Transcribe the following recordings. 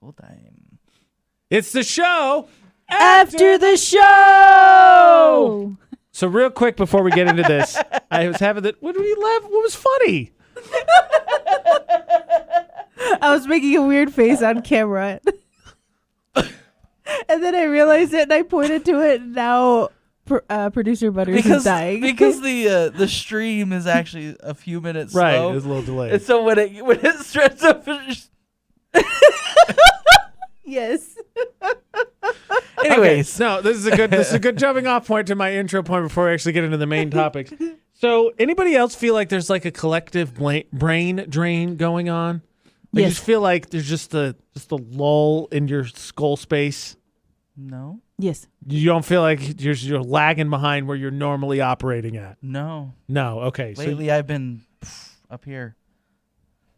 Cool time. It's the show After the show. So real quick before we get into this, I was having that. What did we laugh? What was funny? I was making a weird face on camera. And then I realized it and I pointed to it. And now producer Butters is dying. Because the stream is actually a few minutes Right, slow. there's a little delay. And so when it starts to finish. Yes. Anyways. Okay, no, this is a good jumping off point to my intro point before we actually get into the main topics. So, anybody else feel like there's like a collective brain drain going on? Like, Yes. you just feel like there's just a lull in your skull space. No. Yes. You don't feel like you're lagging behind where you're normally operating at. No. No. Okay. Lately I've been up here.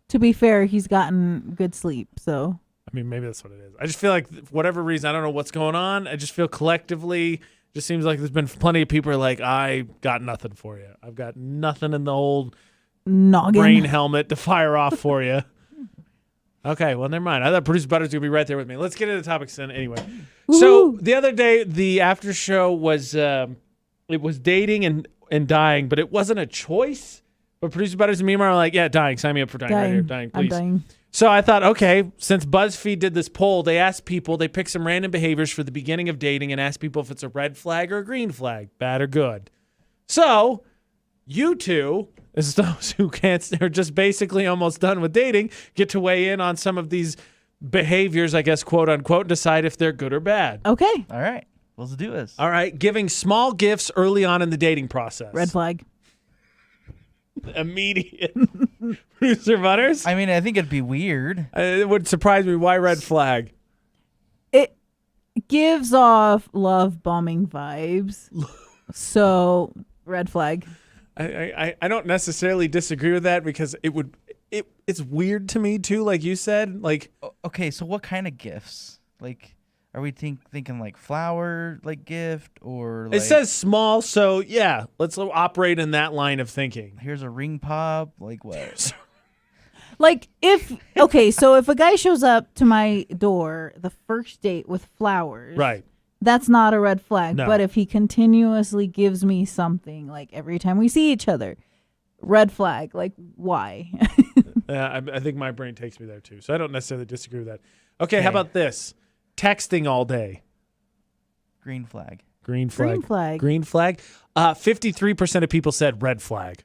To be fair, he's gotten good sleep, so. I mean, maybe that's what it is. I just feel like, for whatever reason, I don't know what's going on. I just feel collectively, just seems like there's been plenty of people who are like, I got nothing for you. I've got nothing in the old Noggin. brain helmet to fire off for you. Okay, well, never mind. I thought Producer Butters was going to be right there with me. Let's get into the topics then anyway. So Woo. the other day, the after show was, it was dating and dying, but it wasn't a choice. But Producer Butters and me are like, yeah, dying. Sign me up for dying right here. Dying, I'm please. dying. So I thought, okay, since BuzzFeed did this poll, they asked people, they picked some random behaviors for the beginning of dating and asked people if it's a red flag or a green flag, bad or good. So you two, as those who are just basically almost done with dating, get to weigh in on some of these behaviors, I guess, quote unquote, and decide if they're good or bad. Okay. All right. Let's do this. All right, giving small gifts early on in the dating process. Red flag. Immediate. Producer Butters? I mean, I think it'd be weird. It would surprise me. Why red flag? It gives off love bombing vibes. So, red flag. I don't necessarily disagree with that because it's weird to me too, like you said. Like, Okay, so what kind of gifts? Like, are we thinking like flower like gift or like it says small, so yeah, let's operate in that line of thinking. here's a ring pop? Like what? Like, if a guy shows up to my door the first date with flowers. Right. That's not a red flag. No. But if he continuously gives me something, like every time we see each other, red flag. Like, why? I think my brain takes me there too, so I don't necessarily disagree with that. Okay, how Okay. about this? Texting all day. Green flag. Green flag. Green flag. Green flag. 53% of people said red flag.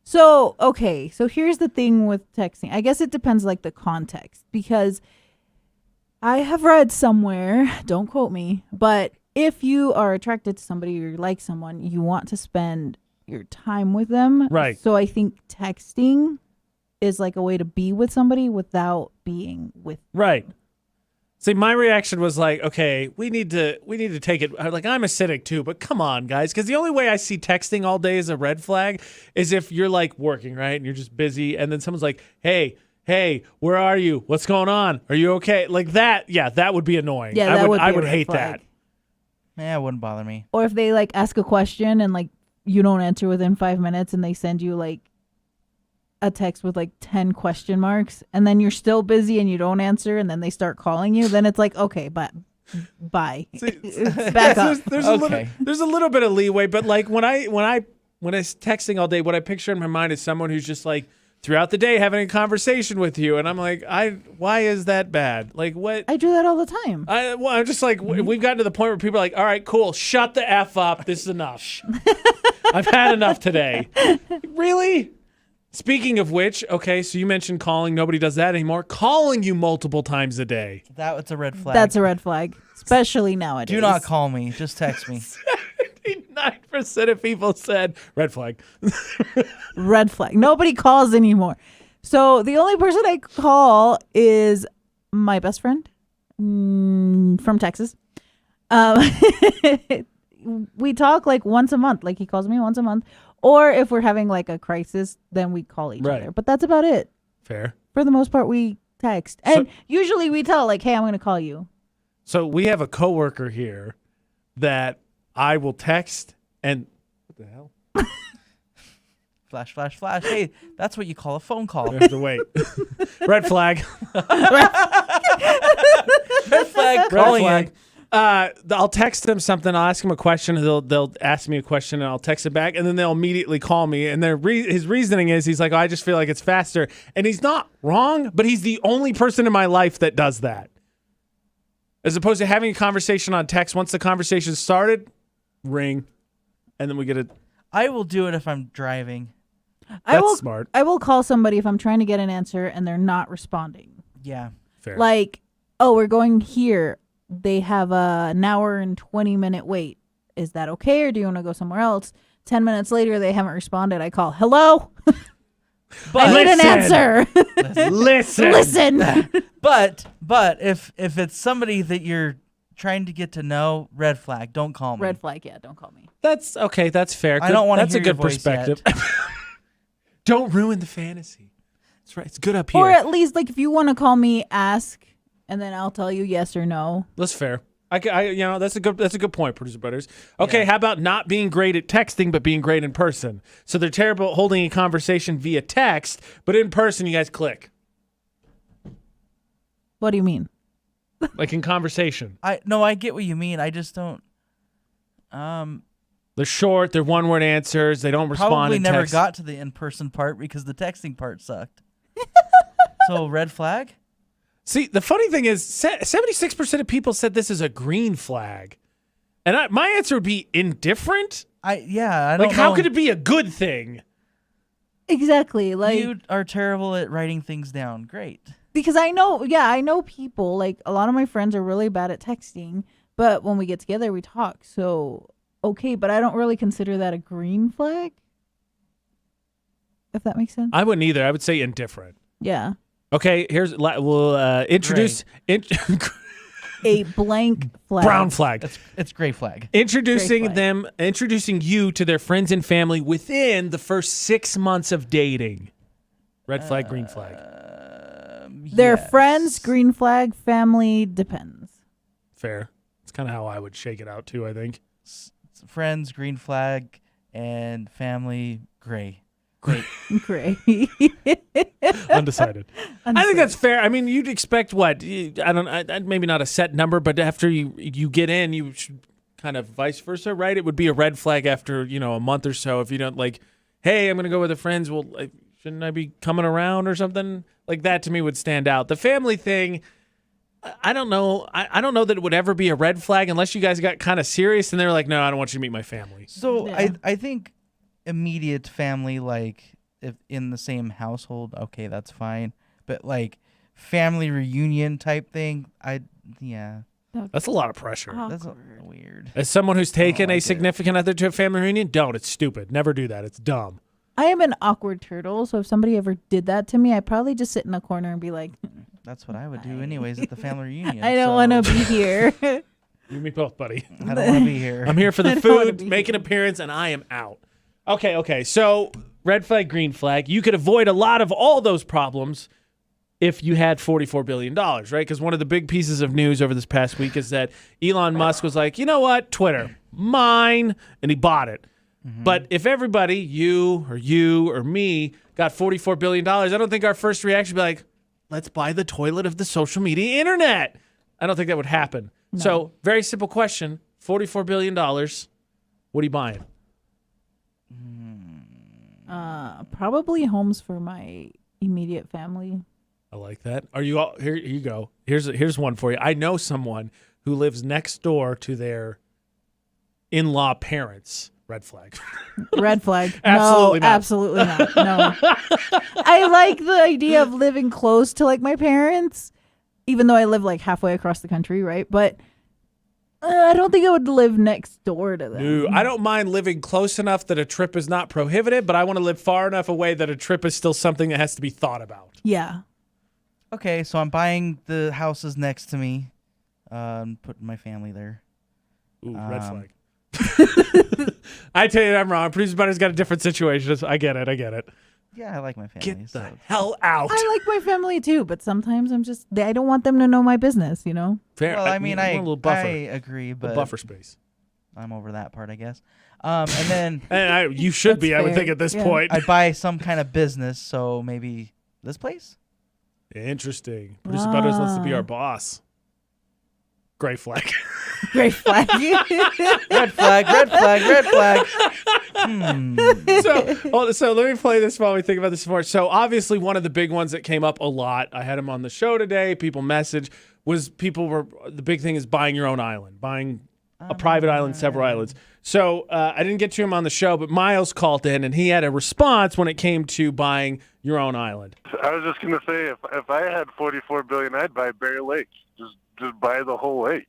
So, okay. So here's the thing with texting. I guess it depends, like, the context. Because I have read somewhere, don't quote me, but if you are attracted to somebody or you like someone, you want to spend your time with them. Right. So I think texting is like a way to be with somebody without being with. Right. See, my reaction was like, okay, we need to take it. Like, I'm a cynic too, but come on, guys, because the only way I see texting all day as a red flag is if you're like working, right, and you're just busy, and then someone's like, hey, where are you? What's going on? Are you okay? Like that, yeah, that would be annoying. Yeah, that would be I a would red hate flag. that. Yeah, it wouldn't bother me. Or if they like ask a question and like you don't answer within 5 minutes and they send you like a text with like 10 question marks and then you're still busy and you don't answer and then they start calling you, then it's like, okay, but bye. Back up. There's Okay. there's a little bit of leeway, but like when I texting all day, what I picture in my mind is someone who's just like throughout the day having a conversation with you, and I'm like, why is that bad? Like what? I do that all the time. I'm just like, we've gotten to the point where people are like, all right, cool, shut the F up. This is enough. I've had enough today. Really? Speaking of which, okay, so you mentioned calling. Nobody does that anymore. Calling you multiple times a day. That's a red flag. That's a red flag, especially nowadays. Do not call me. Just text me. 79% of people said red flag. Red flag. Nobody calls anymore. So the only person I call is my best friend from Texas. We talk like once a month. Like he calls me once a month. Or if we're having like a crisis, then we call each Right. other. But that's about it. Fair. For the most part, we text. And usually we tell like, hey, I'm going to call you. So we have a coworker here that I will text and what the hell? Flash, flash, flash. Hey, that's what you call a phone call. I have to wait. Red flag. Red flag. Red Calling flag. it. I'll text them something. I'll ask them a question. And they'll ask me a question, and I'll text it back, and then they'll immediately call me. And his reasoning is he's like, oh, I just feel like it's faster, and he's not wrong, but he's the only person in my life that does that. As opposed to having a conversation on text, once the conversation started, ring, and then we get it. I will do it if I'm driving. That's smart. I will call somebody if I'm trying to get an answer and they're not responding. Yeah. Fair. Like, oh, we're going here. They have an hour and 20-minute wait. Is that okay, or do you want to go somewhere else? 10 minutes later, they haven't responded. I call, hello? I need an answer. Listen. Listen. But if it's somebody that you're trying to get to know, red flag. Don't call me. Red flag, yeah, don't call me. That's okay. That's fair. I don't want to That's hear a good your voice perspective. yet. Don't ruin the fantasy. That's right. It's good up here. Or at least, like, if you want to call me, ask, and then I'll tell you yes or no. That's fair. That's a good point, producer butters. Okay, Yeah. how about not being great at texting but being great in person? So they're terrible at holding a conversation via text, but in person you guys click. What do you mean? Like in conversation. I get what you mean. I just don't. They're short, they're one-word answers, they don't respond Probably in never text. got to the in-person part because the texting part sucked. So red flag. See, the funny thing is 76% of people said this is a green flag. And my answer would be indifferent. I don't Like, how know. could it be a good thing? Exactly. Like, You are terrible at writing things down. Great. because I know people, like, a lot of my friends are really bad at texting, but when we get together, we talk. So, okay, but I don't really consider that a green flag. If that makes sense. I wouldn't either. I would say indifferent. Yeah. Okay, we'll introduce A blank flag. brown flag. It's gray flag. Introducing Gray you to their friends and family within the first 6 months of dating. Red flag, green flag. Their Yes. friends, green flag, family, depends. Fair. It's kind of how I would shake it out too, I think. Friends, green flag, and family, gray. Great. Great. Undecided. I think that's fair. I mean, you'd expect what? Maybe not a set number, but after you get in, you should kind of vice versa, right? It would be a red flag after, a month or so if you don't like, hey, I'm going to go with the friends. Well, shouldn't I be coming around or something? Like that to me would stand out. The family thing, I don't know. I don't know that it would ever be a red flag unless you guys got kind of serious and they were like, no, I don't want you to meet my family. So Yeah. I think immediate family, like if in the same household, okay, that's fine. But like family reunion type thing, That's a lot of pressure. that's Awkward. weird. As someone who's taken like a it. significant other to a family reunion, don't. It's stupid. Never do that. It's dumb. I am an awkward turtle, so if somebody ever did that to me, I'd probably just sit in a corner and be like, That's what I would do anyways at the family reunion. I don't want to be here. You and me both, buddy. I don't want to be here. I'm here for I the don't wanna food, be make an here. appearance, and I am out. Okay. So red flag, green flag. You could avoid a lot of all those problems if you had $44 billion, right? Because one of the big pieces of news over this past week is that Elon Musk was like, you know what, Twitter, mine, and he bought it. But if everybody, you or me, got $44 billion, I don't think our first reaction would be like, let's buy the toilet of the social media internet. I don't think that would happen. So very simple question, $44 billion, what are you buying? Probably homes for my immediate family. I like that. Are you all here? You go. Here's one for you. I know someone who lives next door to their in-law parents. Red flag. Red flag. Absolutely no, not. absolutely not. No. I like the idea of living close to like my parents, even though I live like halfway across the country, right? But I don't think I would live next door to them. No, I don't mind living close enough that a trip is not prohibited, but I want to live far enough away that a trip is still something that has to be thought about. Yeah. Okay, so I'm buying the houses next to me, putting my family there. Ooh, red flag. I tell you, I'm wrong. Producer Bunny's got a different situation. I get it. Yeah, I like my family. Get the so hell out. I like my family too, but sometimes I don't want them to know my business, you know? Fair. well, I mean, want I a little buffer, agree, but buffer space. I'm over that part, I guess. And then And you should That's be, I would fair. think, at this Yeah. point. I'd buy some kind of business, so maybe this place. Interesting. Producer Butters wants to be Ah. our boss. Gray flag. Great flag. Red flag, red flag, red flag. So let me play this while we think about this more. So obviously one of the big ones that came up a lot, I had him on the show today, people message, the big thing is buying your own island, buying a private island, several islands. So I didn't get to him on the show, but Miles called in and he had a response when it came to buying your own island. I was just gonna say, if I had $44 billion, I'd buy Bear Lake. Just buy the whole lake,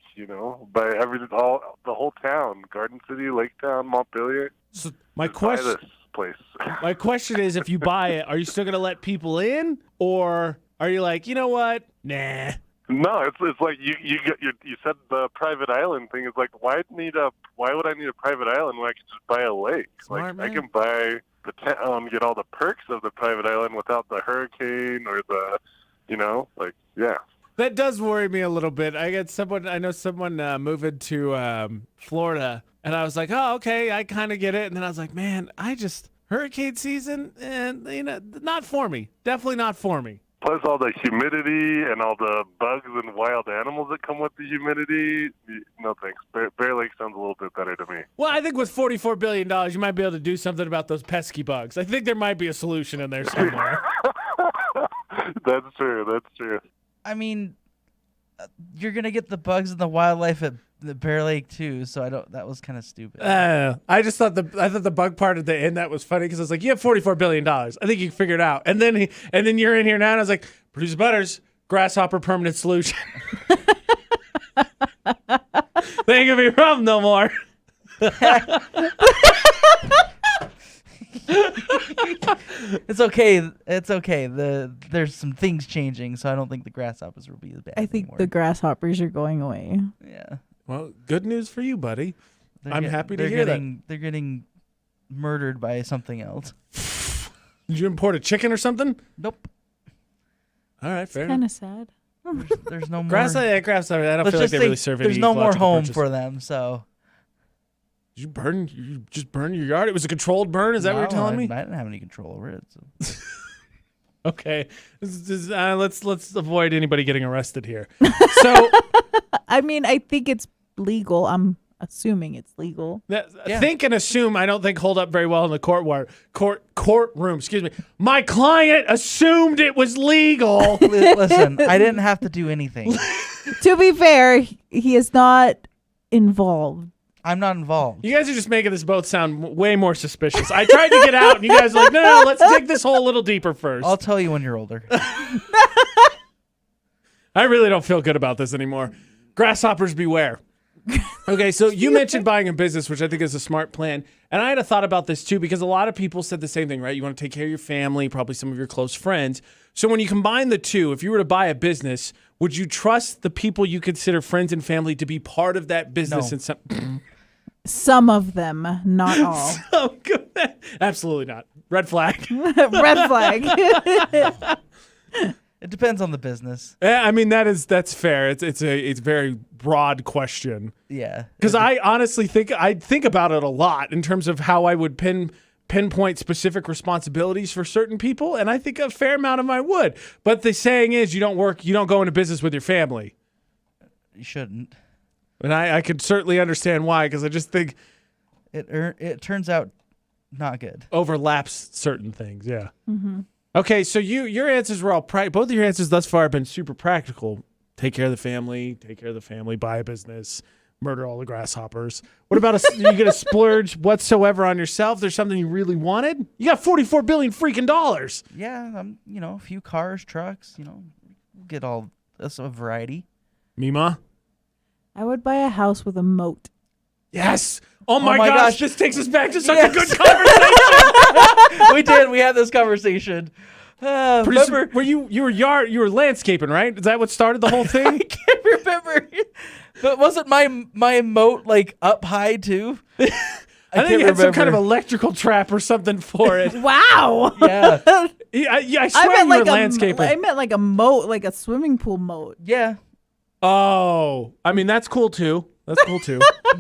buy the whole town, Garden City, Lake Town, Montpelier. So Buy this place. my question is, if you buy it, are you still going to let people in, or are you like, you know what? Nah. No, it's like you said the private island thing is like, why would I need a private island when I could just buy a lake? Smart, like man. I can buy the town, get all the perks of the private island without the hurricane or the, yeah. That does worry me a little bit. I know someone moving to Florida, and I was like, oh, okay, I kind of get it. And then I was like, man, hurricane season, and not for me. Definitely not for me. Plus all the humidity and all the bugs and wild animals that come with the humidity. No thanks. Bear Lake sounds a little bit better to me. Well, I think with $44 billion, you might be able to do something about those pesky bugs. I think there might be a solution in there somewhere. That's true. I mean, you're gonna get the bugs and the wildlife at the Bear Lake too. So that was kind of stupid. I just thought the bug part at the end that was funny because I was like, you have $44 billion. I think you can figure it out. And then you're in here now, and I was like, Producer Butters, grasshopper permanent solution. They ain't gonna be a problem no more. It's okay. There's some things changing, so I don't think the grasshoppers will be as bad. I think anymore. the grasshoppers are going away. Yeah. Well, good news for you, buddy. I'm happy to they're hear getting, They're getting murdered by something else. Did you import a chicken or something? Nope. All right, fair Kind enough. of sad. There's no more. Grasshopper, I don't Let's feel like just they say really serve any there's no more logical home purpose. for them. So. Did you just burn your yard? It was a controlled burn? Is that what you're telling me? I didn't have any control over it. So. Okay. Let's avoid anybody getting arrested here. So I mean, I think it's legal. I'm assuming it's legal. Yeah. think and assume I don't think hold up very well in the courtroom. Excuse me. My client assumed it was legal. Listen, I didn't have to do anything. To be fair, he is not involved. I'm not involved. You guys are just making this both sound way more suspicious. I tried to get out, and you guys are like, no, let's dig this hole a little deeper first. I'll tell you when you're older. I really don't feel good about this anymore. Grasshoppers beware. Okay, so you mentioned buying a business, which I think is a smart plan. And I had a thought about this too, because a lot of people said the same thing, right? You want to take care of your family, probably some of your close friends. So when you combine the two, if you were to buy a business, would you trust the people you consider friends and family to be part of that business? No. In some Some of them, not all. Oh, good. Absolutely not. Red flag. Red flag. It depends on the business. I mean, that's fair. It's a very broad question. Yeah. Because I honestly think I'd think about it a lot in terms of how I would pinpoint specific responsibilities for certain people, and I think a fair amount of mine would. But the saying is, you don't go into business with your family, You shouldn't. and I could certainly understand why, because I just think It turns out not good. overlaps certain things. Yeah. Mm-hmm. Okay, so your answers were all both of your answers thus far have been super practical. Take care of the family. Buy a business. Murder all the grasshoppers. What about you get a splurge whatsoever on yourself? There's something you really wanted. You got $44 billion freaking dollars. Yeah. A few cars, trucks. Get all that's a variety. Mima. I would buy a house with a moat. Yes. Oh my my gosh, gosh. this takes us back to such Yes. a good conversation. We did. We had this conversation. Remember? Were you were landscaping, right? Is that what started the whole thing? I can't remember. But wasn't my moat like up high too? I think can't you had some kind of remember. electrical trap or something for it. Wow. Yeah. I swear you were landscaping. I meant like a moat, like a swimming pool moat. Yeah. Oh, I mean that's cool too.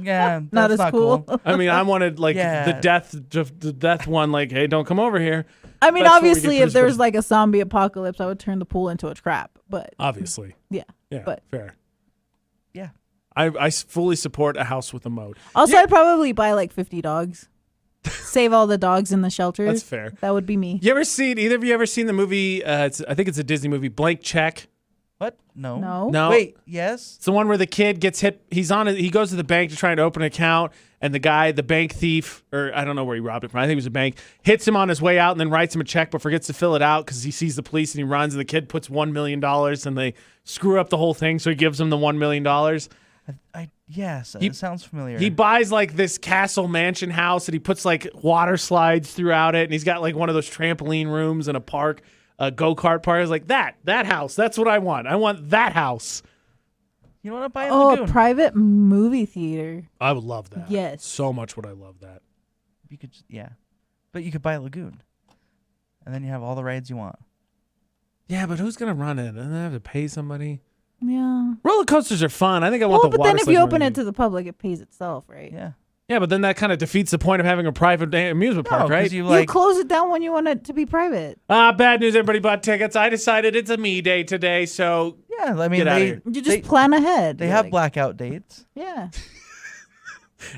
Yeah. Not that's as cool. I mean, I wanted like Yeah. the death one. Like, hey, don't come over here. I mean, That's what we obviously, get if there was for- like a zombie apocalypse, I would turn the pool into a trap. But Obviously, yeah, yeah, but fair. Yeah. I fully support a house with a moat. Also, I'd probably buy like 50 dogs. Save all the dogs in the shelters. That's fair. That would be me. Either of you ever seen the movie, I think it's a Disney movie, Blank Check? What? No. No. No. Wait. Yes. It's the one where the kid gets hit. He goes to the bank to try and open an account, and the bank thief, or I don't know where he robbed it from. I think it was a bank, hits him on his way out and then writes him a check but forgets to fill it out because he sees the police and he runs, and the kid puts $1 million and they screw up the whole thing, so he gives him the $1 million. Yes. It sounds familiar. He buys like this castle mansion house and he puts like water slides throughout it, and he's got like one of those trampoline rooms and a park. A go-kart park. I was like, that house. That's what I want. I want that house. You know what? I'm buying a Oh, lagoon. a private movie theater. I would love that. Yes. So much would I love that. You could, but you could buy a lagoon, and then you have all the rides you want. Yeah, but who's going to run it? And I have to pay somebody. Yeah. Roller coasters are fun. I think I want Well, the but water then if slide you more open than it to the public, it pays itself, right? Yeah. Yeah, but then that kind of defeats the point of having a private amusement park, right? You You close it down when you want it to be private. Bad news, everybody bought tickets. I decided it's a me day today, so yeah. I mean, Get outta they here. You just plan ahead. they You're have like, blackout dates. Yeah.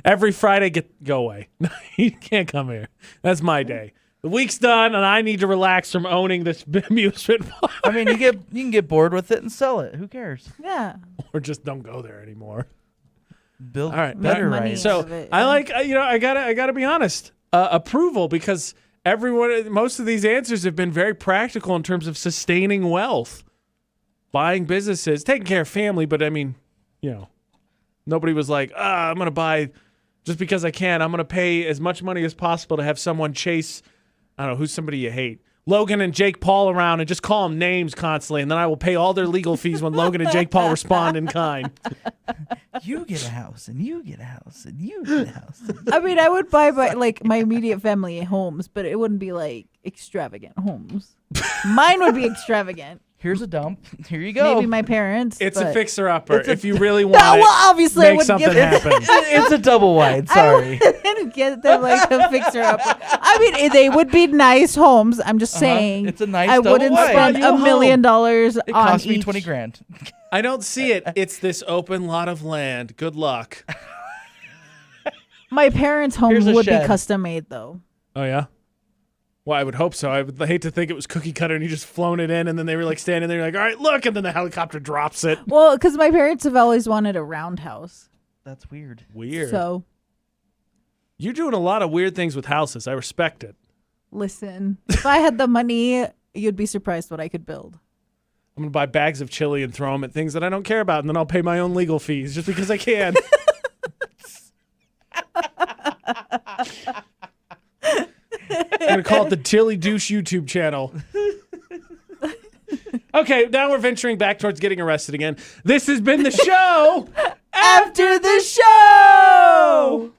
every Friday, go away. You can't come here. That's my day. The week's done, and I need to relax from owning this amusement park. I mean, you can get bored with it and sell it. Who cares? Yeah. Or just don't go there anymore. Build All right, better money. rides. So of it, I yeah. like, I gotta be honest, approval, because most of these answers have been very practical in terms of sustaining wealth, buying businesses, taking care of family. But I mean, nobody was like, I'm gonna buy just because I can. I'm gonna pay as much money as possible to have someone chase, I don't know, who's somebody you hate, Logan and Jake Paul around and just call them names constantly, and then I will pay all their legal fees when Logan and Jake Paul respond in kind. You get a house, and you get a house, and you get a house. I mean, I would buy like my immediate family homes, but it wouldn't be like extravagant homes. Mine would be extravagant. Here's a dump. Here you go. Maybe my parents. It's a but- fixer-upper. It's a- If you really No, want well, obviously I make would something give it. happen. It's a double wide. I Sorry. wouldn't get them like a fixer upper. I mean, they would be nice homes. I'm just saying. It's a nice I double wouldn't wide. spend Buy you a $1 million on It cost me each. $20,000. I don't see it. It's this open lot of land. Good luck. My parents' home Here's a would be shed. custom made though. Oh, yeah? Well, I would hope so. I would hate to think it was cookie cutter and you just flown it in, and then they were like standing there like, all right, look, and then the helicopter drops it. Well, because my parents have always wanted a roundhouse. That's weird. Weird. So You're doing a lot of weird things with houses. I respect it. listen, if I had the money, you'd be surprised what I could build. I'm going to buy bags of chili and throw them at things that I don't care about, and then I'll pay my own legal fees just because I can. I'm going to call it the Chili Douche YouTube channel. Okay, now we're venturing back towards getting arrested again. This has been the show. After the show!